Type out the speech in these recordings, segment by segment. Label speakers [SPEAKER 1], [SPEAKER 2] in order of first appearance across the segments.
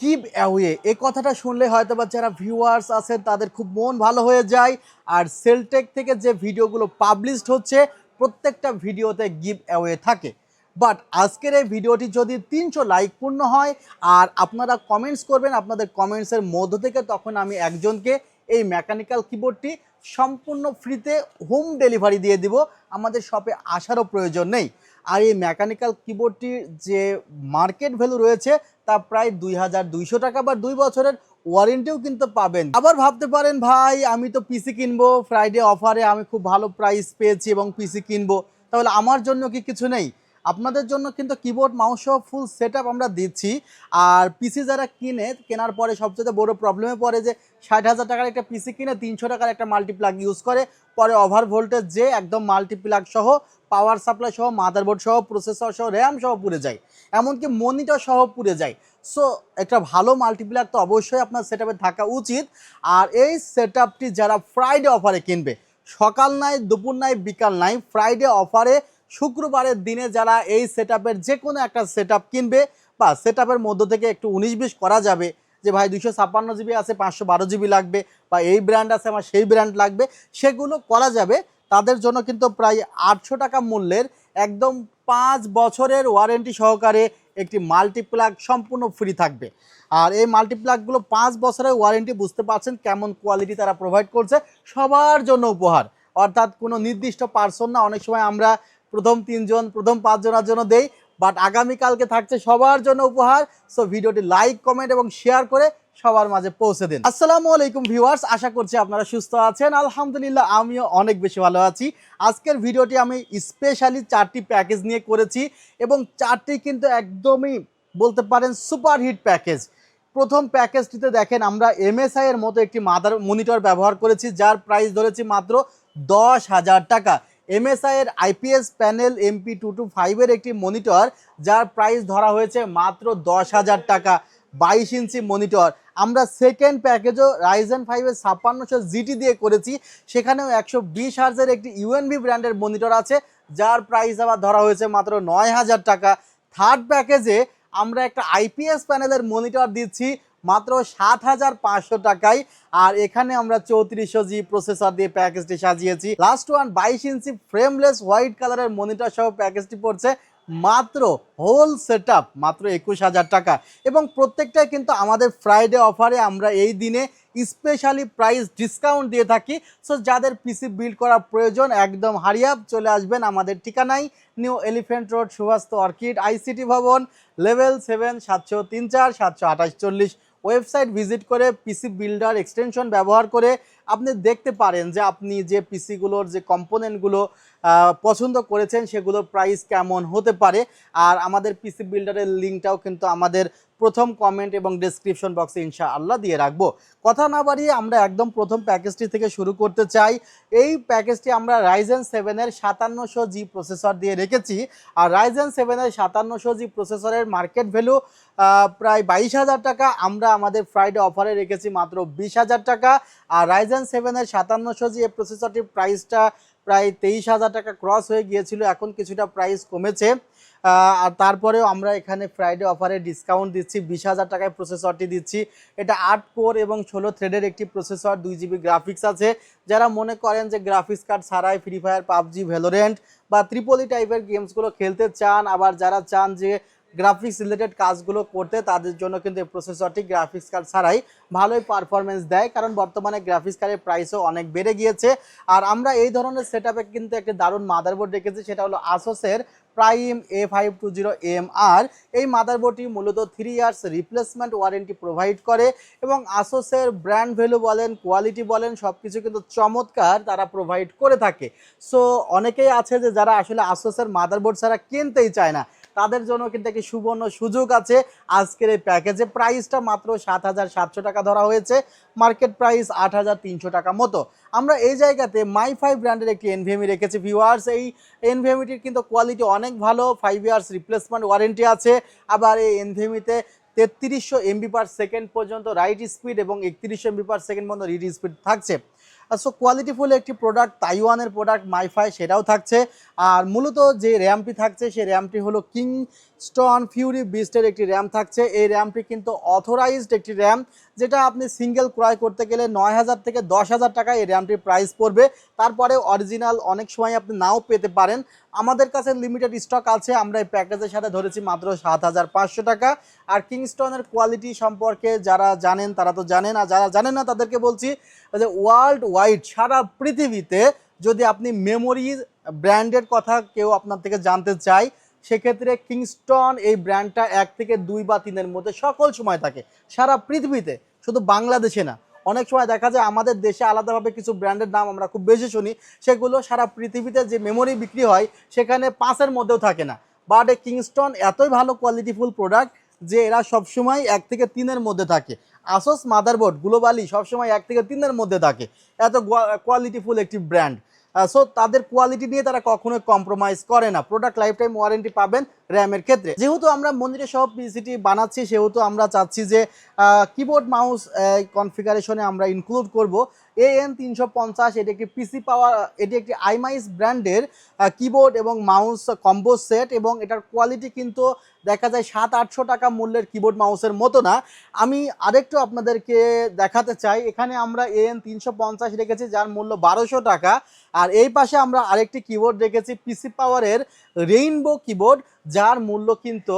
[SPEAKER 1] Give away এই কথাটা শুনলে হয়তো বা যারা ভিউয়ার্স আছেন তাদের খুব মন ভালো হয়ে যায়। আর সেলটেক থেকে যে ভিডিওগুলো পাবলিশড হচ্ছে প্রত্যেকটা ভিডিওতে গিভ অ্যাওয়ে থাকে। বাট আজকের এই ভিডিওটি যদি 300 লাইক পূর্ণ হয় আর আপনারা কমেন্টস করবেন, আপনাদের কমেন্টসের মধ্য থেকে তখন আমি একজনকে এই মেকানিক্যাল কিবোর্ডটি সম্পূর্ণ ফ্রিতে হোম ডেলিভারি দিয়ে দিব। আমাদের শপে আসারও প্রয়োজন নেই। আর এই মেকানিক্যাল কিবোর্ডটির যে মার্কেট ভ্যালু রয়েছে তা প্রায় 2200 টাকা বা 2 বছরের ওয়ারেন্টিও কিন্তু পাবেন। আবার ভাবতে পারেন ভাই আমি তো পিসি কিনবো, ফ্রাইডে অফারে আমি খুব ভালো প্রাইস পেয়েছি এবং পিসি কিনবো, তাহলে আমার জন্য কি কিছু নেই? আপনাদের জন্য কিন্তু কিবোর্ড মাউস সহ ফুল সেটআপ আমরা দিচ্ছি। আর পিসি যারা কেনার পরে সবচেয়ে বড় প্রবলেমে পড়ে যে 60,000 টাকার একটা পিসি কিনে 300 টাকার একটা মাল্টিপ্লাগ ইউজ করে, পরে ওভার ভোল্টেজ যে একদম মাল্টিপ্লাগ সহ পাওয়ার সাপ্লাই সহ মাদারবোর্ড সহ প্রসেসর সহ র্যাম সহ পুড়ে যায়, এমনকি মনিটর সহ পুড়ে যায়। সো একটা ভালো মাল্টিপ্লাগ তো অবশ্যই আপনার সেটআপে থাকা উচিত। আর এই সেটআপটি যারা ফ্রাইডে অফারে কিনবে, সকাল নাই দুপুর নাই বিকাল নাই, ফ্রাইডে অফারে শুক্রবারের দিনে যারা এই সেটআপের যে কোনো একটা সেটআপ কিনবে বা সেটআপের মধ্য থেকে একটু 19-20 করা যাবে, যে ভাই 256 জিবি আছে 512 জিবি লাগবে বা এই ব্র্যান্ড আছে আমার সেই ব্র্যান্ড লাগবে, সেগুলো করা যাবে। তাদের জন্য কিন্তু প্রায় 800 টাকা মূল্যের একদম 5 বছরের ওয়ারেন্টি সহকারে একটি মাল্টিপ্লাগ সম্পূর্ণ ফ্রি থাকবে। আর এই মাল্টিপ্লাগগুলো 5 বছরের ওয়ারেন্টি, বুঝতে পারছেন কেমন কোয়ালিটি তারা প্রোভাইড করছে, সবার জন্য উপহার। অর্থাৎ কোনো নির্দিষ্ট পার্সন না, অনেক সময় আমরা প্রথম 3 জন প্রথম 5 জনের জন্য দেই, বাট আগামীকালকে থাকছে সবার জন্য উপহার। সো ভিডিওটি লাইক কমেন্ট এবং শেয়ার করে সবার মাঝে পৌঁছে দিন। আসসালামু আলাইকুম ভিউয়ার্স, আশা করছি আপনারা সুস্থ আছেন। আলহামদুলিল্লাহ আমিও অনেক বেশি ভালো আছি। আজকের ভিডিওটি আমি স্পেশালি 4টি প্যাকেজ নিয়ে করেছি এবং 4টি কিন্তু একদমই বলতে পারেন সুপার হিট প্যাকেজ। প্রথম প্যাকেজটিতে দেখেন আমরা MSI এর মতো একটি মনিটর ব্যবহার করেছি, যার প্রাইস ধরেছি মাত্র 10,000 টাকা। MSI এর IPS প্যানেল MP225 এর একটি মনিটর, যার প্রাইস ধরা হয়েছে মাত্র 10,000 টাকা। 22 ইঞ্চি মনিটর। আমরা সেকেন্ড প্যাকেজও Ryzen 5 এর 5600 GT দিয়ে করেছি, সেখানেও 120 হার্জের একটি UNV ব্র্যান্ডের মনিটর আছে, যার প্রাইস আবার ধরা হয়েছে মাত্র 9,000 টাকা। থার্ড প্যাকেজে আমরা একটা IPS প্যানেলের মনিটর দিচ্ছি মাত্র 7,500 টাকায়। আর এখানে আমরা 3400G প্রসেসর দিয়ে প্যাকেজটি সাজিয়েছি। লাস্ট ওয়ান 22 ইঞ্চি ফ্রেমলেস হোয়াইট কালারের মনিটর সহ প্যাকেজটি পড়ছে মাত্র হোল সেটআপ মাত্র 21,000 টাকা। এবং প্রত্যেকটাই কিন্তু আমাদের ফ্রাইডে অফারে আমরা এই দিনে স্পেশালি প্রাইস ডিসকাউন্ট দিয়ে থাকি। সো যাদের পিসি বিল্ড করার প্রয়োজন একদম হারিয়াপ চলে আসবেন আমাদের ঠিকানায়, new elephant road, Subhash orchid, ICT ভবন, লেভেল 7, 734 728 ওয়েবসাইট ভিজিট করে পিসি বিল্ডার এক্সটেনশন ব্যবহার করে আপনি দেখতে পারেন যে আপনি যে পিসিগুলোর যে কম্পোনেন্টগুলো পছন্দ করেছেন সেগুলোর প্রাইস কেমন হতে পারে। আর আমাদের পিসি বিল্ডারের লিঙ্কটাও কিন্তু আমাদের প্রথম কমেন্ট এবং ডেসক্রিপশন বক্সে ইনশাআল্লাহ দিয়ে রাখবো। কথা না বাড়িয়ে আমরা একদম প্রথম প্যাকেজটি থেকে শুরু করতে চাই। এই প্যাকেজটি আমরা Ryzen 7 এর 5700G প্রসেসর দিয়ে রেখেছি। আর Ryzen 7 এর 5700G প্রসেসরের মার্কেট ভ্যালু প্রায় 22,000 টাকা। আমরা আমাদের ফ্রাইডে অফারে রেখেছি মাত্র 20,000 টাকা। আর Ryzen 7 এর 5700G এই প্রসেসরটির প্রাইসটা প্রায় 23,000 টাকা ক্রস হয়ে গিয়েছিল, এখন কিছুটা প্রাইস কমেছে। আর তারপরেও আমরা এখানে ফ্রাইডে অফারে ডিসকাউন্ট দিচ্ছি, 20,000 টাকায় প্রসেসরটি দিচ্ছি। এটা 8 কোর এবং 16 থ্রেডের একটি প্রসেসর, 2 GB গ্রাফিক্স আছে। যারা মনে করেন যে গ্রাফিক্স কার্ড ছাড়াই ফ্রি ফায়ার, PUBG, ভ্যালোরেন্ট বা ত্রিপলি টাইপের গেমসগুলো খেলতে চান, আবার যারা চান যে গ্রাফিক্স রিলেটেড কাজগুলো করতে, তাদের জন্য কিন্তু এই প্রসেসরটি গ্রাফিক্স কার্ড ছাড়াই ভালোই পারফরমেন্স দেয়, কারণ বর্তমানে গ্রাফিক্স কার্ডের প্রাইসও অনেক বেড়ে গিয়েছে। আর আমরা এই ধরনের সেটআপে কিন্তু একটা দারুণ মাদারবোর্ড রেখেছি, সেটা হলো আসোসের প্রাইম A520MR। এই মাদারবোর্ডটি মূলত 3 ইয়ার্স রিপ্লেসমেন্ট ওয়ারেন্টি প্রোভাইড করে এবং আসোসের ব্র্যান্ড ভ্যালু বলেন, কোয়ালিটি বলেন, সব কিছু কিন্তু চমৎকার তারা প্রোভাইড করে থাকে। সো অনেকেই আছে যে যারা আসলে আসোসের মাদারবোর্ড ছাড়া কিনতেই চায় না, তাদের জন্য কিন্তু একটি সুবর্ণ সুযোগ আছে আজকের এই প্যাকেজে। প্রাইসটা মাত্র 7,700 টাকা ধরা হয়েছে, মার্কেট প্রাইস 8,300 টাকা মতো। আমরা এই জায়গাতে মাই5 ব্র্যান্ডের একটি NVMe রেখেছি ভিউয়ার্স। এই NVMeটির কিন্তু কোয়ালিটি অনেক ভালো, 5 ইয়ার্স রিপ্লেসমেন্ট ওয়ারেন্টি আছে। আবার এই NVMeতে 3300 MB/s পর্যন্ত রাইট স্পিড এবং 3100 MB/s পর্যন্ত রিড স্পিড থাকছে। সো কোয়ালিটিফুল একটি প্রোডাক্ট, তাইওয়ানের প্রোডাক্ট মাইফাই, সেটাও থাকছে। আর মূলত যে র্যামটি থাকছে সেই র্যামটি হলো কিংস্টন ফিউরি বিস্টের একটি র্যাম থাকছে। এই র্যামটি কিন্তু অথরাইজড একটি র্যাম, যেটা আপনি সিঙ্গেল ক্রয় করতে গেলে 9,000 থেকে 10,000 টাকা এই র্যামটির প্রাইস পড়বে। তারপরে অরিজিনাল অনেক সময় আপনি নাও পেতে পারেন। আমাদের কাছে লিমিটেড স্টক আছে, আমরা এই প্যাকেজের সাথে ধরেছি মাত্র 7,500 টাকা। আর কিংস্টনের কোয়ালিটি সম্পর্কে যারা জানেন তারা তো জানেন, আর যারা জানেন না তাদেরকে বলছি যে ওয়ার্ল্ড ওয়াইড সারা পৃথিবীতে যদি আপনি মেমোরি ব্র্যান্ডের কথা কেউ আপনার থেকে জানতে চায়, সেক্ষেত্রে কিংস্টন এই ব্র্যান্ডটা 1 থেকে 2 বা 3-এর মধ্যে সকল সময় থাকে সারা পৃথিবীতে, শুধু বাংলাদেশে না। অনেক সময় দেখা যায় আমাদের দেশে আলাদাভাবে কিছু ব্র্যান্ডের নাম আমরা খুব বেশি শুনি, সেগুলো সারা পৃথিবীতে যে মেমোরি বিক্রি হয় সেখানে 5-এর মধ্যেও থাকে না। বাট এই কিংস্টন এতই ভালো কোয়ালিটিফুল প্রোডাক্ট যে এরা সবসময় 1 থেকে 3-এর মধ্যে থাকে। আসোস মাদারবোর্ড গ্লোবালি সবসময় 1 থেকে 3-এর মধ্যে থাকে, এত কোয়ালিটিফুল একটি ব্র্যান্ড। সো তাদের কোয়ালিটি নিয়ে তারা কখনোই কম্প্রোমাইজ করে না। প্রোডাক্ট লাইফ টাইম ওয়ারেন্টি পাবেন র্যামের ক্ষেত্রে। যেহেতু আমরা মন্দিরে সব পিসিটি বানাচ্ছি, সেহেতু আমরা চাচ্ছি যে কিবোর্ড মাউস কনফিগারেশনে আমরা ইনক্লুড করব AN350। এটি একটি পিসি পাওয়ার, এটি একটি আইমাইস ব্র্যান্ডের কিবোর্ড এবং মাউস কম্বো সেট, এবং এটার কোয়ালিটি কিন্তু দেখা যায় 700-800 টাকা মূল্যের কিবোর্ড মাউসের মতো না। আমি আরেকটু আপনাদেরকে দেখাতে চাই, এখানে আমরা AN350 রেখেছি যার মূল্য 1200 টাকা। আর এই পাশে আমরা আরেকটি কিবোর্ড রেখেছি পিসি পাওয়ারের রেইনবো কিবোর্ড, যার মূল্য কিন্তু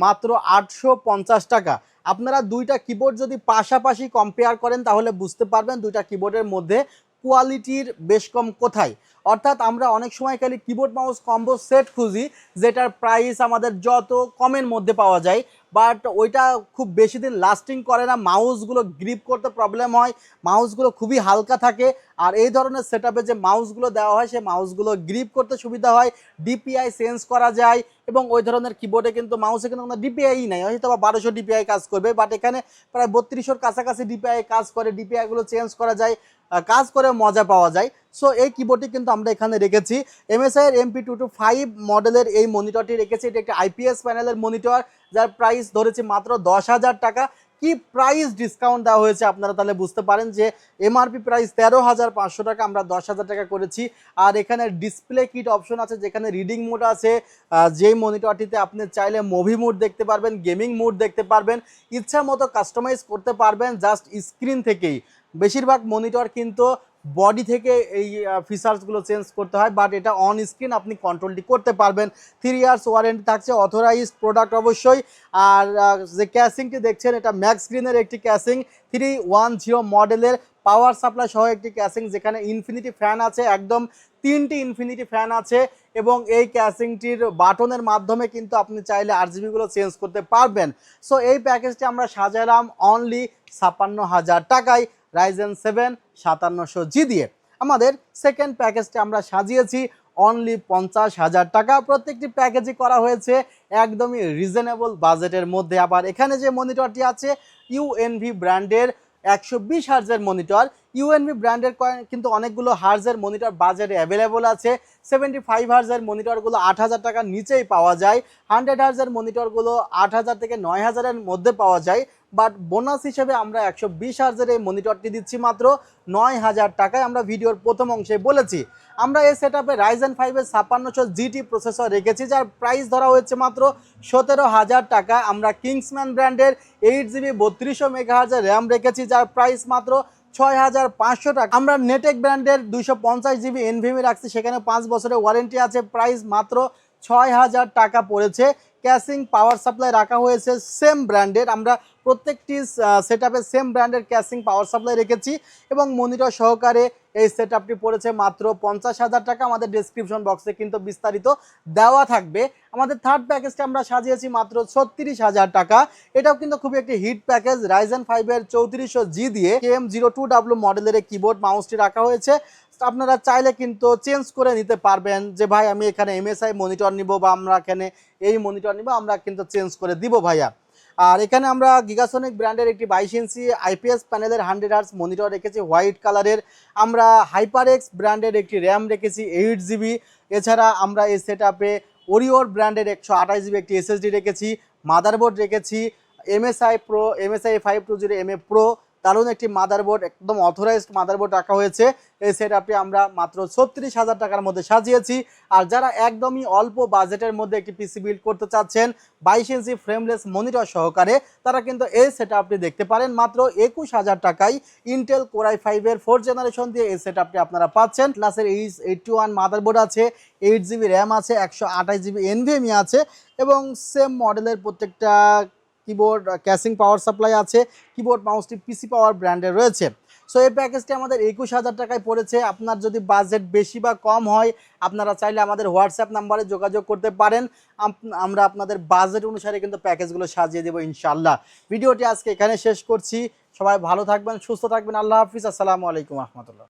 [SPEAKER 1] মাত্র 850 টাকা। আপনারা দুইটা কিবোর্ড যদি পাশাপাশি কম্পেয়ার করেন তাহলে বুঝতে পারবেন দুইটা কিবোর্ডের মধ্যে কোয়ালিটির বেশ কম কোথায়। অর্থাৎ আমরা অনেক সময় খালি কিবোর্ড মাউস কম্বো সেট খুঁজি, যেটার প্রাইস আমাদের যত কমের মধ্যে পাওয়া যায়, বাট ওইটা খুব বেশি দিন লাস্টিং করে না। মাউসগুলো গ্রিপ করতে প্রবলেম হয়, মাউসগুলো খুবই হালকা থাকে। আর এই ধরনের সেটআপে যে মাউসগুলো দেওয়া হয় সেই মাউসগুলো গ্রিপ করতে সুবিধা হয়, ডিপিআই চেঞ্জ করা যায়। এবং ওই ধরনের কিবোর্ডে কিন্তু মাউসে কিন্তু কোনো ডিপিআই নাই, হয়তো বা 1200 ডিপিআই কাজ করবে, বাট এখানে প্রায় 3200-র কাছাকাছি ডিপিআই কাজ করে। ডিপিআইগুলো চেঞ্জ করা যায়, কাজ করে মজা পাওয়া যায়। সো এই কিবোর্ডটি কিন্তু আমরা এখানে রেখেছি। MSI এর MP225 মডেলের এই মনিটরটি রেখেছি। এটি একটি IPS প্যানেলের মনিটর, যার প্রাইস ধরেছি মাত্র 10,000 টাকা। কি প্রাইস ডিসকাউন্ট দেওয়া হয়েছে আপনারা তাহলে বুঝতে পারেন যে এমআরপি প্রাইস 13,500 টাকা, আমরা 10,000 টাকা করেছি। আর এখানে ডিসপ্লে কিট অপশন আছে, যেখানে রিডিং মোড আছে, যেই মনিটরটিতে আপনি চাইলে মুভি মোড দেখতে পারবেন, গেমিং মোড দেখতে পারবেন, ইচ্ছা মতো কাস্টমাইজ করতে পারবেন জাস্ট স্ক্রিন থেকেই। বেশিরভাগ মনিটর কিন্তু বডি থেকে এই ফিচার্সগুলো চেঞ্জ করতে হয়, বাট এটা অন স্ক্রিন আপনি কন্ট্রোলটি করতে পারবেন। 3 ইয়ার্স ওয়ারেন্টি থাকছে, অথরাইজড প্রোডাক্ট অবশ্যই। আর যে ক্যাসিংটি দেখছেন এটা ম্যাক্স গ্রিনের একটি ক্যাসিং, 310 মডেলের পাওয়ার সাপ্লাই সহ একটি ক্যাসিং, যেখানে ইনফিনিটি ফ্যান আছে, একদম 3টি ইনফিনিটি ফ্যান আছে। এবং এই ক্যাসিংটির বাটনের মাধ্যমে কিন্তু আপনি চাইলে RGBগুলো চেঞ্জ করতে পারবেন। সো এই প্যাকেজটি আমরা সাজালাম অনলি 56,000 টাকায় Ryzen 7 5700G দিয়ে। আমাদের সেকেন্ড প্যাকেজটি আমরা সাজিয়েছি অনলি 50,000 টাকা। প্রত্যেকটি প্যাকেজই করা হয়েছে একদমই রিজনেবল বাজেটের মধ্যে। আবার এখানে যে মনিটরটি আছে UNV ব্র্যান্ডের 120 হার্জের মনিটর। UNV ব্র্যান্ডের কিন্তু অনেকগুলো হার্জের মনিটর বাজারে অ্যাভেলেবল আছে। 75 হার্জের মনিটরগুলো 8,000 টাকার নিচেই পাওয়া যায়। 100 হার্জের মনিটরগুলো 8,000 থেকে 9,000-এর মধ্যে পাওয়া যায়। বাট বোনাস হিসেবে আমরা 120 হার্জের এই মনিটরটি দিচ্ছি মাত্র 9,000 টাকায়। আমরা ভিডিওর প্রথম অংশে বলেছি আমরা এই সেটআপে Ryzen 5-এর 5600GT প্রসেসর রেখেছি, যার প্রাইস ধরা হয়েছে মাত্র 17,000 টাকা। আমরা কিংসম্যান ব্র্যান্ডের 8GB 3200 মেগাহার্জের র্যাম রেখেছি, যার প্রাইস মাত্র 6,500 টাকা। আমরা নেটেক ব্র্যান্ডের 250GB NVMe রাখছি, সেখানে 5 বছরের ওয়ারেন্টি আছে, প্রাইস মাত্র 6,000 টাকা পড়েছে। ক্যাসিং পাওয়ার সাপ্লাই রাখা হয়েছে সেম ব্র্যান্ডের, আমরা প্রত্যেকটি সেটআপে সেম ব্র্যান্ডের ক্যাসিং পাওয়ার সাপ্লাই রেখেছি। এবং মনিটর সহকারে এই সেটআপটি পড়েছে মাত্র 50,000 টাকা। আমাদের ডেসক্রিপশন বক্সে কিন্তু বিস্তারিত দেওয়া থাকবে। আমাদের থার্ড প্যাকেজটা আমরা সাজিয়েছি মাত্র 36,000 টাকা। এটাও কিন্তু খুবই একটি হিট প্যাকেজ। Ryzen 5-এর 3400G দিয়ে KM02W মডেলের কিবোর্ড মাউসটি রাখা হয়েছে। আপনারা চাইলে কিন্তু চেঞ্জ করে নিতে পারবেন যে ভাই আমি এখানে MSI মনিটর নিব বা আমরা এখানে এই মনিটর নিব, আমরা কিন্তু চেঞ্জ করে দিব ভাইয়া। আর এখানে আমরা গিগাসনিক ব্র্যান্ডের একটি 22 ইঞ্চি IPS প্যানেলের 100 হার্জ মনিটর রেখেছি হোয়াইট কালারের। আমরা HyperX ব্র্যান্ডের একটি র্যাম রেখেছি 8GB। এছাড়া আমরা এই সেটআপে ওরিওর ব্র্যান্ডের 128GB একটি SSD রেখেছি, মাদারবোর্ড রেখেছি MSI 520MA Pro, দারুণ একটি মাদারবোর্ড, একদম অথরাইজড মাদারবোর্ড রাখা হয়েছে। এই সেট আপটি আমরা মাত্র 36,000 টাকার মধ্যে সাজিয়েছি। আর যারা একদমই অল্প বাজেটের মধ্যে একটি পিসি বিল্ড করতে চাচ্ছেন 22 ইঞ্চি ফ্রেমলেস মনিটর সহকারে, তারা কিন্তু এই সেট আপটি দেখতে পারেন মাত্র 21,000 টাকায়। ইন্টেল কোর i5 এর 4th জেনারেশন দিয়ে এই সেট আপটি আপনারা পাচ্ছেন। ক্লাসের H81 মাদারবোর্ড আছে, 8GB র্যাম আছে, 128GB NVMe আছে এবং সেম মডেলের প্রত্যেকটা কিবোর্ড ক্যাসিং পাওয়ার সাপ্লাই আছে। কিবোর্ড মাউসটি পিসি পাওয়ার ব্র্যান্ডের রয়েছে। সো এই প্যাকেজটি আমাদের 21,000 টাকায় পড়েছে। আপনার যদি বাজেট বেশি বা কম হয়, আপনারা চাইলে আমাদের হোয়াটসঅ্যাপ নাম্বারে যোগাযোগ করতে পারেন। আমরা আপনাদের বাজেট অনুসারে কিন্তু প্যাকেজগুলো সাজিয়ে দেবো ইনশাল্লাহ। ভিডিওটি আজকে এখানে শেষ করছি। সবাই ভালো থাকবেন, সুস্থ থাকবেন। আল্লাহ হাফিজ। আসসালামু আলাইকুম রহমতুল্লাহ।